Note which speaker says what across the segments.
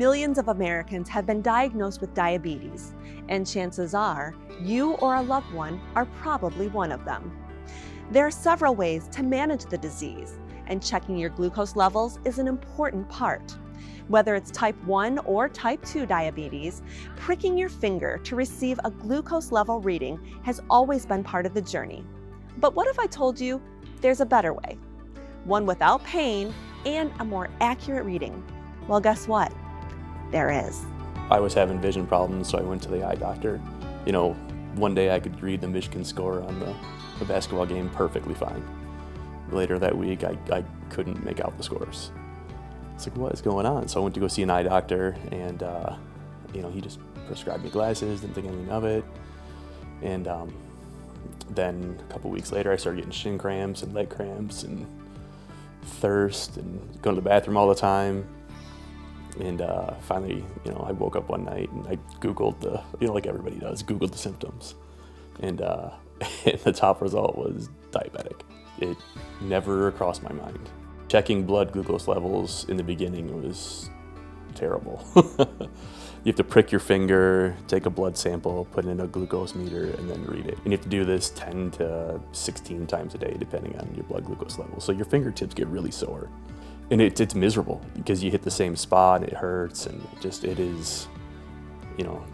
Speaker 1: millions of Americans have been diagnosed with diabetes, and chances are you or a loved one are probably one of them. There are several ways to manage the disease, and checking your glucose levels is an important part. Whether it's type 1 or type 2 diabetes, pricking your finger to receive a glucose level reading has always been part of the journey. But what if I told you there's a better way? One without pain and a more accurate reading. Well, guess what? There is.
Speaker 2: I was having vision problems, so I went to the eye doctor. One day I could read the Michigan score on the basketball game perfectly fine. Later that week, I couldn't make out the scores. It's like, what is going on? So I went to go see an eye doctor, and he just prescribed me glasses, didn't think anything of it. And then a couple weeks later, I started getting shin cramps and leg cramps and thirst and going to the bathroom all the time. And finally, I woke up one night and I Googled like everybody does, Googled the symptoms. And the top result was diabetic. It never crossed my mind. Checking blood glucose levels in the beginning was terrible. You have to prick your finger, take a blood sample, put it in a glucose meter, and then read it. And you have to do this 10 to 16 times a day, depending on your blood glucose level. So your fingertips get really sore. And it's miserable because you hit the same spot and it hurts, and it is,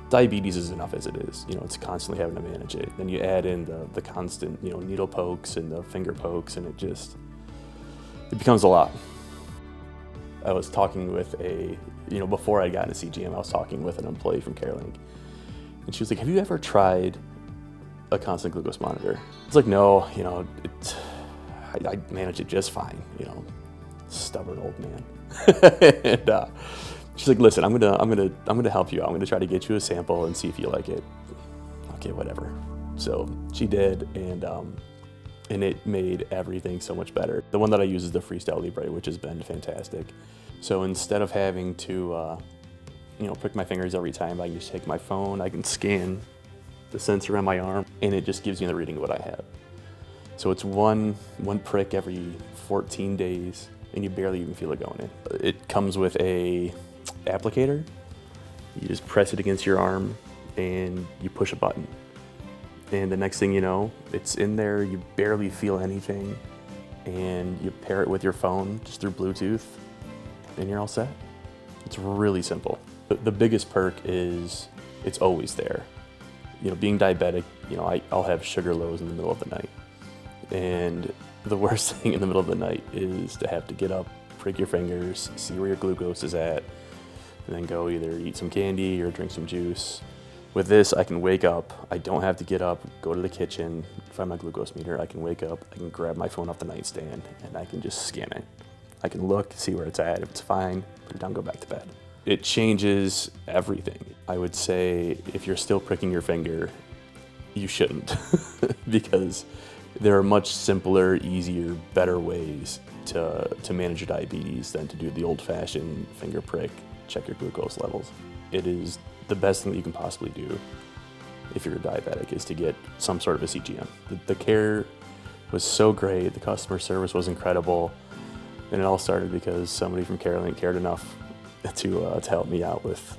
Speaker 2: diabetes is enough as it is. It's constantly having to manage it. Then you add in the constant, needle pokes and the finger pokes, and it becomes a lot. I was talking with before I got into CGM, I was talking with an employee from CareLink, and she was like, "Have you ever tried a constant glucose monitor?" It's like, "No, I manage it just fine, stubborn old man." And she's like, "Listen, I'm gonna help you out. I'm gonna try to get you a sample and see if you like it." Okay, whatever. So she did, and it made everything so much better. The one that I use is the Freestyle Libre, which has been fantastic. So instead of having to, prick my fingers every time, I can just take my phone, I can scan the sensor on my arm, and it just gives me the reading of what I have. So it's one prick every 14 days, and you barely even feel it going in. It comes with a applicator. You just press it against your arm, and you push a button. And the next thing you know, it's in there, you barely feel anything, and you pair it with your phone just through Bluetooth, and you're all set. It's really simple. The biggest perk is it's always there. Being diabetic, I'll have sugar lows in the middle of the night. And the worst thing in the middle of the night is to have to get up, prick your fingers, see where your glucose is at, and then go either eat some candy or drink some juice. With this, I can wake up, I don't have to get up, go to the kitchen, find my glucose meter, I can wake up, I can grab my phone off the nightstand, and I can just scan it. I can look, see where it's at, if it's fine, put it down, go back to bed. It changes everything. I would say if you're still pricking your finger, you shouldn't, because there are much simpler, easier, better ways to manage your diabetes than to do the old-fashioned finger prick, check your glucose levels. It is the best thing that you can possibly do if you're a diabetic is to get some sort of a CGM. The care was so great, the customer service was incredible, and it all started because somebody from CareLink cared enough to help me out with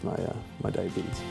Speaker 2: my diabetes.